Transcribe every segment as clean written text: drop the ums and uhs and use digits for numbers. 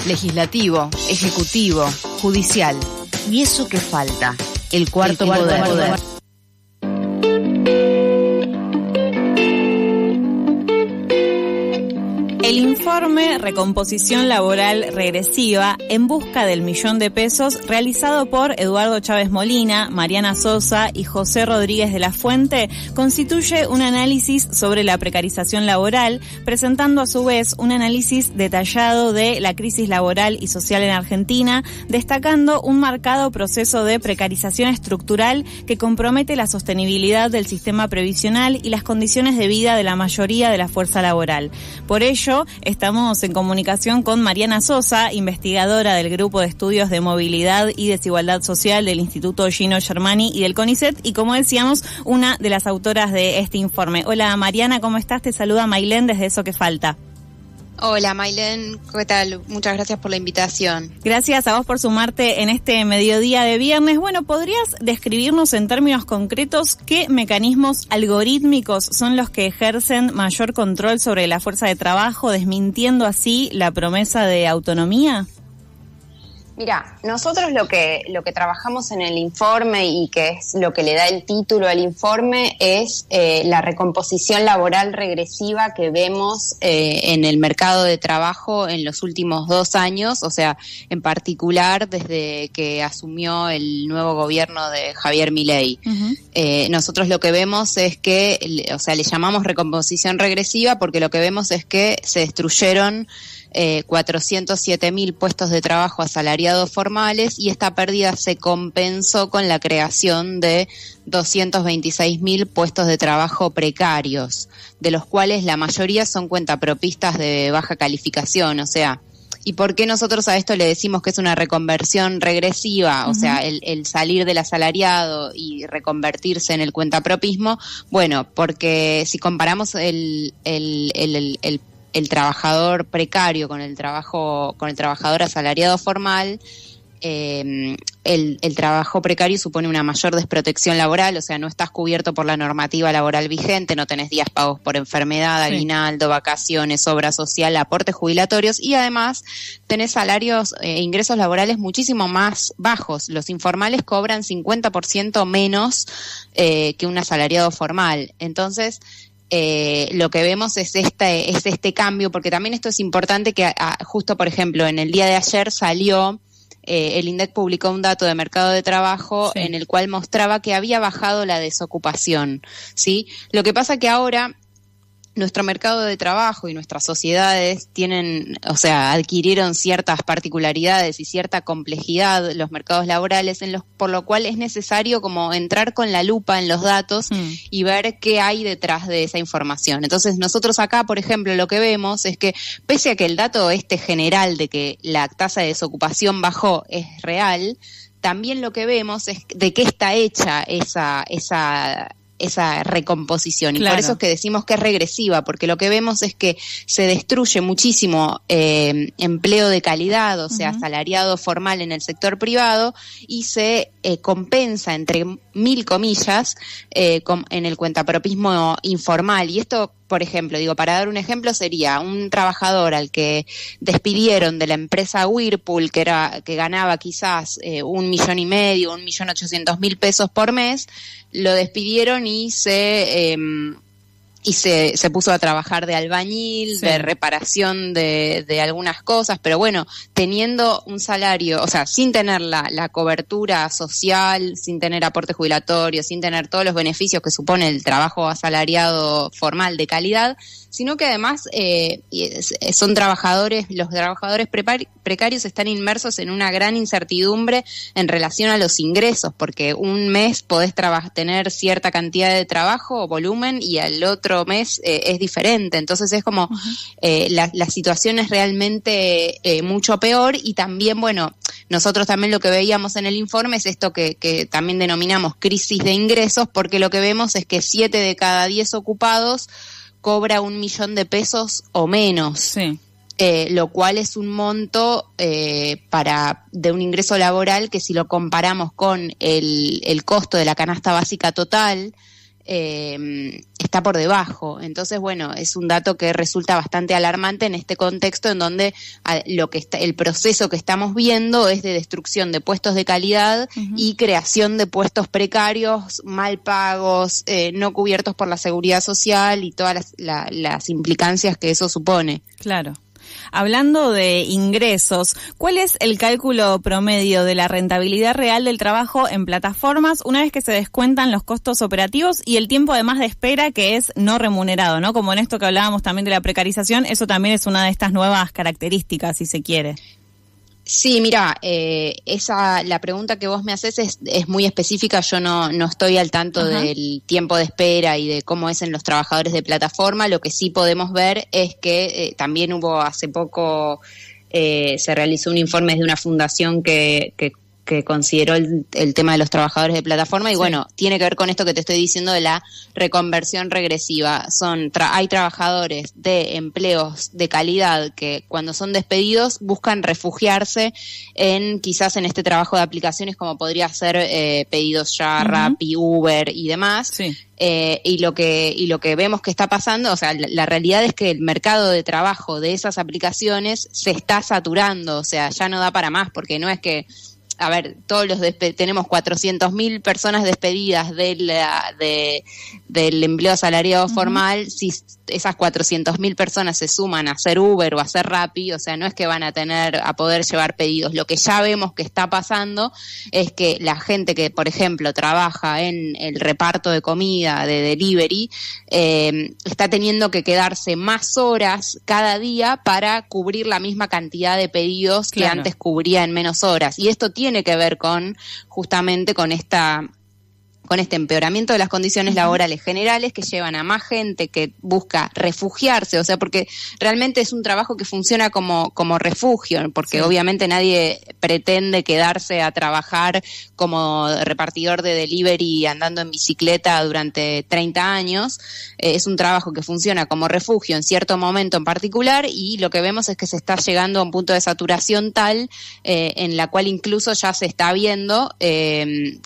Legislativo, ejecutivo, judicial. ¿Y eso que falta? El cuarto poder. El informe Recomposición Laboral Regresiva en busca del $1.000.000 realizado por Eduardo Chávez Molina, Mariana Sosa y José Rodríguez de la Fuente constituye un análisis sobre la precarización laboral, presentando a su vez un análisis detallado de la crisis laboral y social en Argentina, destacando un marcado proceso de precarización estructural que compromete la sostenibilidad del sistema previsional y las condiciones de vida de la mayoría de la fuerza laboral. Por ello, estamos en comunicación con Mariana Sosa, investigadora del Grupo de Estudios de Movilidad y Desigualdad Social del Instituto Gino Germani y del CONICET, y como decíamos, una de las autoras de este informe. Hola Mariana, ¿cómo estás? Te saluda Mailén desde Eso que Falta. Hola Mailén, ¿qué tal? Muchas gracias por la invitación. Gracias a vos por sumarte en este mediodía de viernes. Bueno, ¿podrías describirnos en términos concretos qué mecanismos algorítmicos son los que ejercen mayor control sobre la fuerza de trabajo, desmintiendo así la promesa de autonomía? Mira, nosotros lo que trabajamos en el informe y que es lo que le da el título al informe es la recomposición laboral regresiva que vemos en el mercado de trabajo en los últimos 2 años, o sea, en particular desde que asumió el nuevo gobierno de Javier Milei. Uh-huh. Nosotros lo que vemos es que, o sea, le llamamos recomposición regresiva porque lo que vemos es que se destruyeron 407.000 puestos de trabajo asalariados formales y esta pérdida se compensó con la creación de 226.000 puestos de trabajo precarios, de los cuales la mayoría son cuentapropistas de baja calificación, o sea, ¿y por qué nosotros a esto le decimos que es una reconversión regresiva? Uh-huh. O sea, el salir del asalariado y reconvertirse en el cuentapropismo. Bueno, porque si comparamos el trabajador precario con el trabajador asalariado formal, el trabajo precario supone una mayor desprotección laboral, o sea, no estás cubierto por la normativa laboral vigente, no tenés días pagos por enfermedad, aguinaldo, vacaciones, obra social, aportes jubilatorios y además tenés salarios e ingresos laborales muchísimo más bajos. Los informales cobran 50% menos que un asalariado formal. Entonces, lo que vemos es este cambio, porque también esto es importante que justo, por ejemplo, en el día de ayer salió, el INDEC publicó un dato de mercado de trabajo en el cual mostraba que había bajado la desocupación, ¿sí? Lo que pasa que ahora nuestro mercado de trabajo y nuestras sociedades tienen, o sea, adquirieron ciertas particularidades y cierta complejidad los mercados laborales, por lo cual es necesario como entrar con la lupa en los datos y ver qué hay detrás de esa información. Entonces nosotros acá, por ejemplo, lo que vemos es que pese a que el dato general de que la tasa de desocupación bajó es real, también lo que vemos es de qué está hecha esa recomposición. Y por eso es que decimos que es regresiva, porque lo que vemos es que se destruye muchísimo empleo de calidad, o sea, asalariado formal en el sector privado, y se compensa, entre 1000 comillas, en el cuentapropismo informal. Y esto, por ejemplo, para dar un ejemplo, sería un trabajador al que despidieron de la empresa Whirlpool, que ganaba quizás 1,5 millones, 1.800.000 pesos por mes, lo despidieron y se puso a trabajar de albañil, de reparación de algunas cosas, pero bueno, teniendo un salario, o sea, sin tener la cobertura social, sin tener aporte jubilatorio, sin tener todos los beneficios que supone el trabajo asalariado formal de calidad, sino que además son los trabajadores precarios están inmersos en una gran incertidumbre en relación a los ingresos, porque un mes podés tener cierta cantidad de trabajo o volumen y al otro mes es diferente. Entonces es como la situación es realmente mucho peor. Y también, bueno, nosotros también lo que veíamos en el informe es esto que también denominamos crisis de ingresos, porque lo que vemos es que 7 de cada 10 ocupados cobra 1 millón de pesos o menos. Sí. Lo cual es un monto de un ingreso laboral que, si lo comparamos con el costo de la canasta básica total, está por debajo. Entonces, bueno, es un dato que resulta bastante alarmante en este contexto en donde el proceso que estamos viendo es de destrucción de puestos de calidad y creación de puestos precarios, mal pagos, no cubiertos por la seguridad social y todas las implicancias que eso supone. Claro. Hablando de ingresos, ¿cuál es el cálculo promedio de la rentabilidad real del trabajo en plataformas una vez que se descuentan los costos operativos y el tiempo además de espera que es no remunerado, ¿no? Como en esto que hablábamos también de la precarización, eso también es una de estas nuevas características, si se quiere. Sí, mira, la pregunta que vos me haces es muy específica. Yo no estoy al tanto del tiempo de espera y de cómo es en los trabajadores de plataforma. Lo que sí podemos ver es que también hubo hace poco, se realizó un informe de una fundación que consideró el tema de los trabajadores de plataforma y bueno, tiene que ver con esto que te estoy diciendo de la reconversión regresiva. Hay trabajadores de empleos de calidad que cuando son despedidos buscan refugiarse quizás en este trabajo de aplicaciones como podría ser Pedidos Ya, Rappi, Uber y demás. Sí. Y lo que vemos que está pasando, o sea, la realidad es que el mercado de trabajo de esas aplicaciones se está saturando, o sea, ya no da para más, porque no es que a ver, tenemos 400.000 personas despedidas del empleo asalariado formal. Si esas 400.000 personas se suman a hacer Uber o a hacer Rappi, o sea, no es que van a poder llevar pedidos. Lo que ya vemos que está pasando es que la gente que, por ejemplo, trabaja en el reparto de comida, de delivery, está teniendo que quedarse más horas cada día para cubrir la misma cantidad de pedidos que antes cubría en menos horas. Y esto tiene que ver justamente con este empeoramiento de las condiciones laborales generales que llevan a más gente que busca refugiarse, o sea, porque realmente es un trabajo que funciona como refugio, porque obviamente nadie pretende quedarse a trabajar como repartidor de delivery andando en bicicleta durante 30 años, es un trabajo que funciona como refugio en cierto momento en particular y lo que vemos es que se está llegando a un punto de saturación tal en la cual incluso ya se está viendo que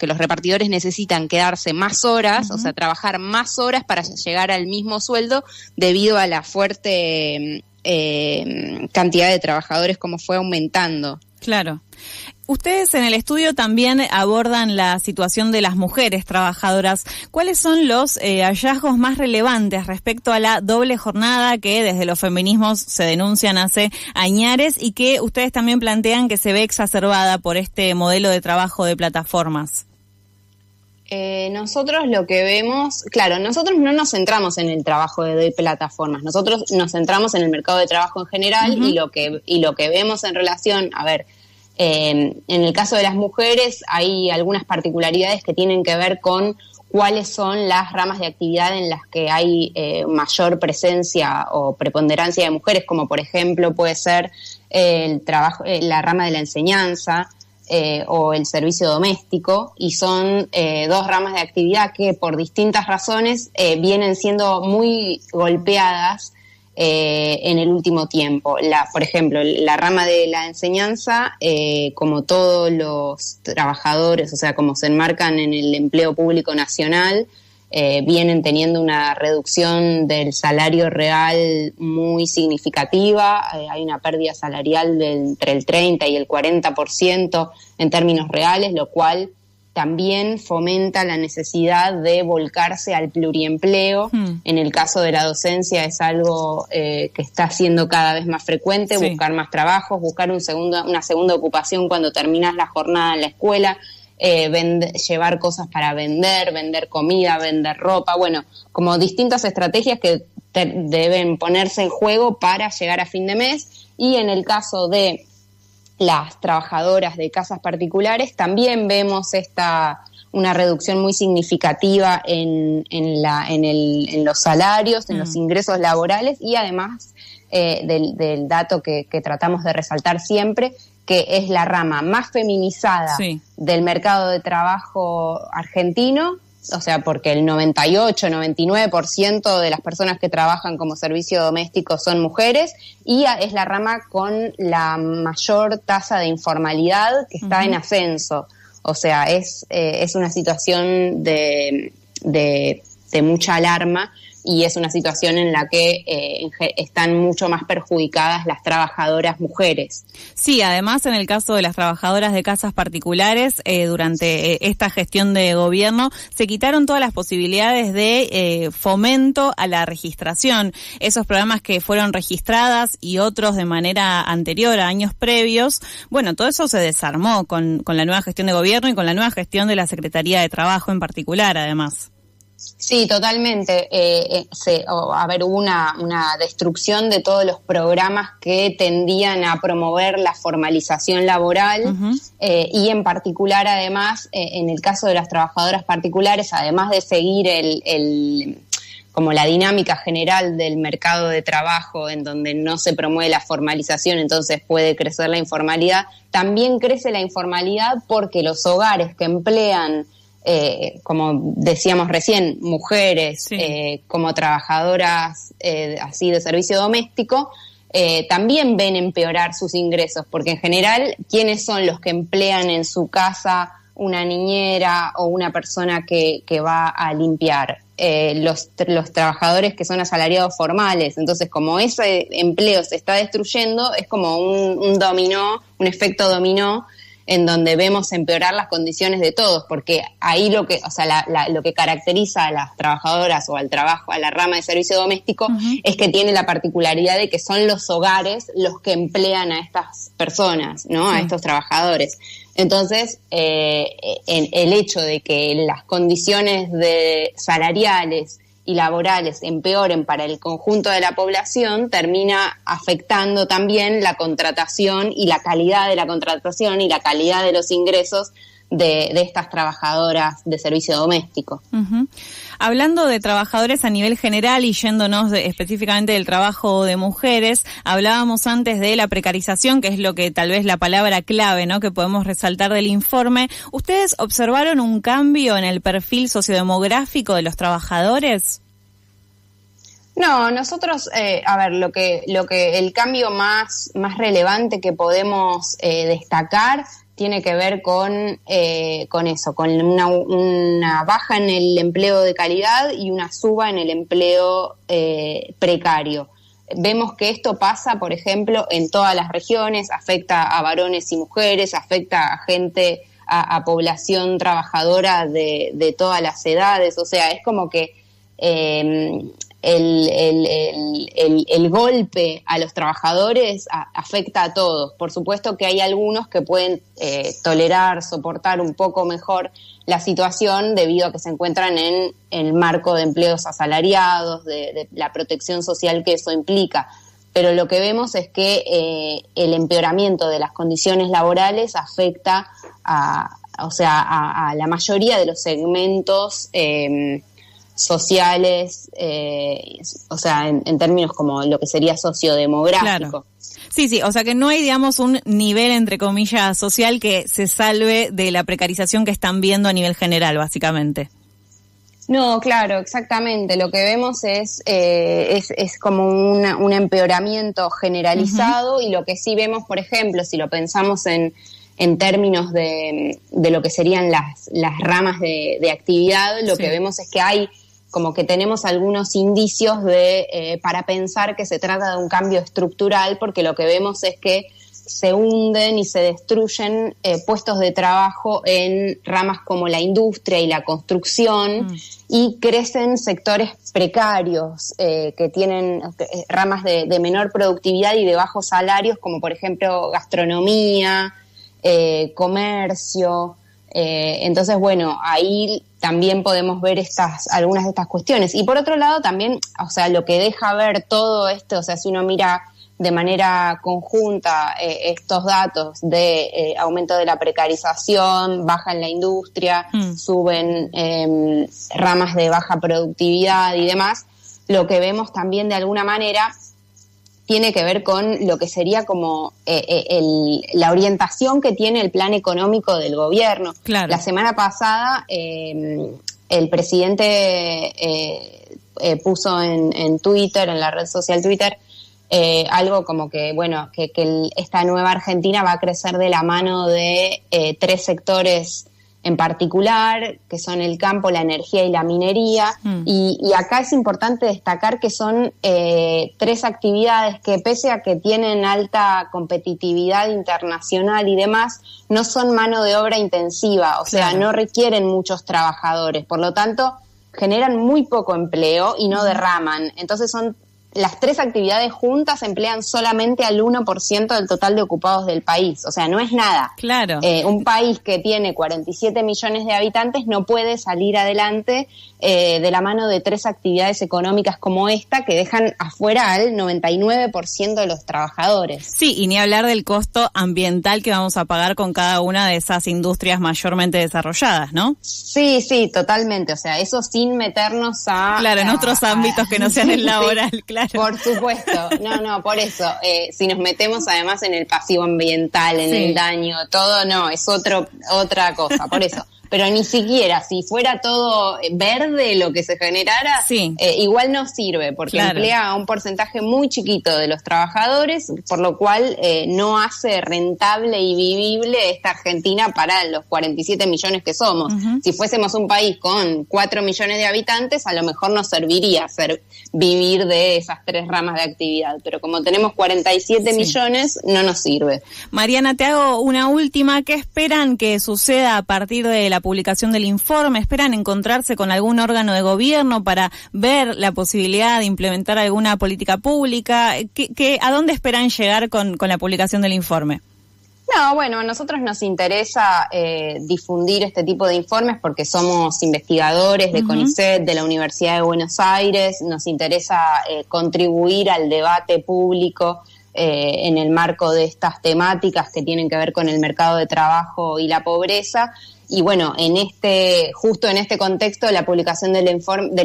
los repartidores necesitan quedarse más horas, o sea, trabajar más horas para llegar al mismo sueldo debido a la fuerte cantidad de trabajadores como fue aumentando. Claro. Ustedes en el estudio también abordan la situación de las mujeres trabajadoras. ¿Cuáles son los hallazgos más relevantes respecto a la doble jornada que desde los feminismos se denuncian hace añares y que ustedes también plantean que se ve exacerbada por este modelo de trabajo de plataformas? Nosotros lo que vemos, claro, nosotros no nos centramos en el trabajo de plataformas, nosotros nos centramos en el mercado de trabajo en general y lo que vemos en relación, a ver, en el caso de las mujeres hay algunas particularidades que tienen que ver con cuáles son las ramas de actividad en las que hay mayor presencia o preponderancia de mujeres, como por ejemplo puede ser el trabajo, la rama de la enseñanza, o el servicio doméstico, y son dos ramas de actividad que por distintas razones vienen siendo muy golpeadas en el último tiempo. Por ejemplo, la rama de la enseñanza, como todos los trabajadores, o sea, como se enmarcan en el empleo público nacional, vienen teniendo una reducción del salario real muy significativa, hay una pérdida salarial entre el 30 y el 40% en términos reales, lo cual también fomenta la necesidad de volcarse al pluriempleo. En el caso de la docencia es algo que está siendo cada vez más frecuente, buscar más trabajos, buscar una segunda ocupación cuando terminas la jornada en la escuela, llevar cosas para vender comida, vender ropa, bueno, como distintas estrategias que deben ponerse en juego para llegar a fin de mes. Y en el caso de las trabajadoras de casas particulares también vemos una reducción muy significativa en los salarios, en los ingresos laborales y además del dato que tratamos de resaltar siempre, que es la rama más feminizada del mercado de trabajo argentino, o sea, porque el 98-99% de las personas que trabajan como servicio doméstico son mujeres, y es la rama con la mayor tasa de informalidad que está en ascenso. O sea, es una situación de mucha alarma, y es una situación en la que están mucho más perjudicadas las trabajadoras mujeres. Sí, además en el caso de las trabajadoras de casas particulares, durante esta gestión de gobierno se quitaron todas las posibilidades de fomento a la registración. Esos programas que fueron registradas y otros de manera anterior a años previos, bueno, todo eso se desarmó con la nueva gestión de gobierno y con la nueva gestión de la Secretaría de Trabajo en particular, además. Sí, totalmente. Hubo una destrucción de todos los programas que tendían a promover la formalización laboral, uh-huh. Y en particular, además, en el caso de las trabajadoras particulares, además de seguir como la dinámica general del mercado de trabajo, en donde no se promueve la formalización, entonces puede crecer la informalidad, también crece la informalidad porque los hogares que emplean, como decíamos recién, mujeres, sí. Como trabajadoras así de servicio doméstico, también ven empeorar sus ingresos, porque en general, ¿quiénes son los que emplean en su casa una niñera o una persona que va a limpiar? Los trabajadores que son asalariados formales. Entonces, como ese empleo se está destruyendo, es como un dominó, un efecto dominó, en donde vemos empeorar las condiciones de todos, porque ahí lo que caracteriza a las trabajadoras o al trabajo, a la rama de servicio doméstico, uh-huh. es que tiene la particularidad de que son los hogares los que emplean a estas personas, ¿no? Sí. A estos trabajadores. Entonces, el hecho de que las condiciones salariales y laborales empeoren para el conjunto de la población termina afectando también la contratación y la calidad de la contratación y la calidad de los ingresos de estas trabajadoras de servicio doméstico. Uh-huh. Hablando de trabajadores a nivel general y yéndonos específicamente del trabajo de mujeres, hablábamos antes de la precarización, que es lo que tal vez la palabra clave, ¿no?, que podemos resaltar del informe. ¿Ustedes observaron un cambio en el perfil sociodemográfico de los trabajadores? No, nosotros, lo que el cambio más relevante que podemos destacar tiene que ver con eso, con una baja en el empleo de calidad y una suba en el empleo precario. Vemos que esto pasa, por ejemplo, en todas las regiones, afecta a varones y mujeres, afecta a gente, a población trabajadora de todas las edades. O sea, es como que el golpe a los trabajadores afecta a todos. Por supuesto que hay algunos que pueden tolerar, soportar un poco mejor la situación debido a que se encuentran en el marco de empleos asalariados, de la protección social que eso implica. Pero lo que vemos es que el empeoramiento de las condiciones laborales afecta a la mayoría de los segmentos sociales, en términos como lo que sería sociodemográfico. Claro. Sí, o sea que no hay, digamos, un nivel, entre comillas, social que se salve de la precarización que están viendo a nivel general, básicamente. No, claro, exactamente. Lo que vemos es como un empeoramiento generalizado, uh-huh. Y lo que sí vemos, por ejemplo, si lo pensamos en términos de lo que serían las ramas de actividad, lo que vemos es que hay como que tenemos algunos indicios para pensar que se trata de un cambio estructural, porque lo que vemos es que se hunden y se destruyen puestos de trabajo en ramas como la industria y la construcción, y crecen sectores precarios que tienen ramas de menor productividad y de bajos salarios, como por ejemplo gastronomía, comercio. Entonces, bueno, ahí también podemos ver algunas de estas cuestiones. Y por otro lado también, o sea, lo que deja ver todo esto, o sea, si uno mira de manera conjunta estos datos de aumento de la precarización, baja en la industria, suben ramas de baja productividad y demás, lo que vemos también de alguna manera tiene que ver con lo que sería como la orientación que tiene el plan económico del gobierno. Claro. La semana pasada el presidente puso en Twitter, en la red social Twitter, algo como que, bueno, que esta nueva Argentina va a crecer de la mano de tres sectores en particular, que son el campo, la energía y la minería. Y acá es importante destacar que son 3 actividades que, pese a que tienen alta competitividad internacional y demás, no son mano de obra intensiva, o sea, no requieren muchos trabajadores, por lo tanto generan muy poco empleo y no derraman. Entonces las 3 actividades juntas emplean solamente al 1% del total de ocupados del país. O sea, no es nada. Claro. Un país que tiene 47 millones de habitantes no puede salir adelante de la mano de 3 actividades económicas como esta, que dejan afuera al 99% de los trabajadores. Sí, y ni hablar del costo ambiental que vamos a pagar con cada una de esas industrias mayormente desarrolladas, ¿no? Sí, totalmente. O sea, eso sin meternos en otros ámbitos que no sean el laboral, claro. Por supuesto, no, por eso, si nos metemos además en el pasivo ambiental, en el daño, todo, no, es otra cosa, por eso. Pero ni siquiera, si fuera todo verde lo que se generara, igual no sirve, porque emplea a un porcentaje muy chiquito de los trabajadores, por lo cual no hace rentable y vivible esta Argentina para los 47 millones que somos. Si fuésemos un país con 4 millones de habitantes, a lo mejor nos serviría vivir de esas 3 ramas de actividad, pero como tenemos 47 millones, no nos sirve. Mariana, te hago una última. ¿Qué esperan que suceda a partir de la publicación del informe? ¿Esperan encontrarse con algún órgano de gobierno para ver la posibilidad de implementar alguna política pública? ¿A dónde esperan llegar con la publicación del informe? No, bueno, a nosotros nos interesa difundir este tipo de informes porque somos investigadores de CONICET, de la Universidad de Buenos Aires, nos interesa contribuir al debate público en el marco de estas temáticas que tienen que ver con el mercado de trabajo y la pobreza. Y bueno, justo en este contexto, la publicación del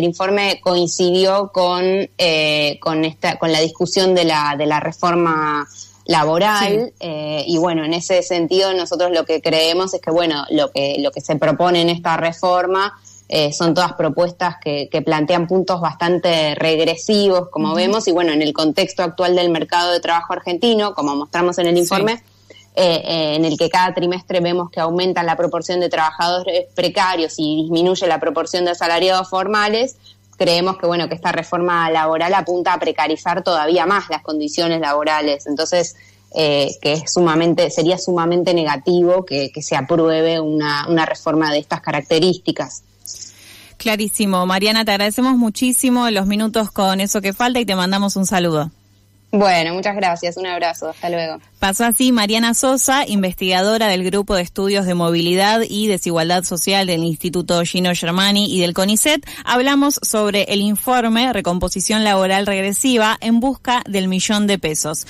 informe coincidió con la discusión de la reforma laboral, y bueno, en ese sentido nosotros lo que creemos es que bueno, lo que se propone en esta reforma son todas propuestas que plantean puntos bastante regresivos, como vemos, y bueno, en el contexto actual del mercado de trabajo argentino, como mostramos en el informe, en el que cada trimestre vemos que aumenta la proporción de trabajadores precarios y disminuye la proporción de asalariados formales, creemos que bueno, que esta reforma laboral apunta a precarizar todavía más las condiciones laborales. Entonces, que sería sumamente negativo que se apruebe una reforma de estas características. Clarísimo. Mariana, te agradecemos muchísimo los minutos con Eso que Falta y te mandamos un saludo. Bueno, muchas gracias. Un abrazo. Hasta luego. Pasó así Mariana Sosa, investigadora del Grupo de Estudios de Movilidad y Desigualdad Social del Instituto Gino Germani y del CONICET. Hablamos sobre el informe Recomposición Laboral Regresiva en busca del $1.000.000.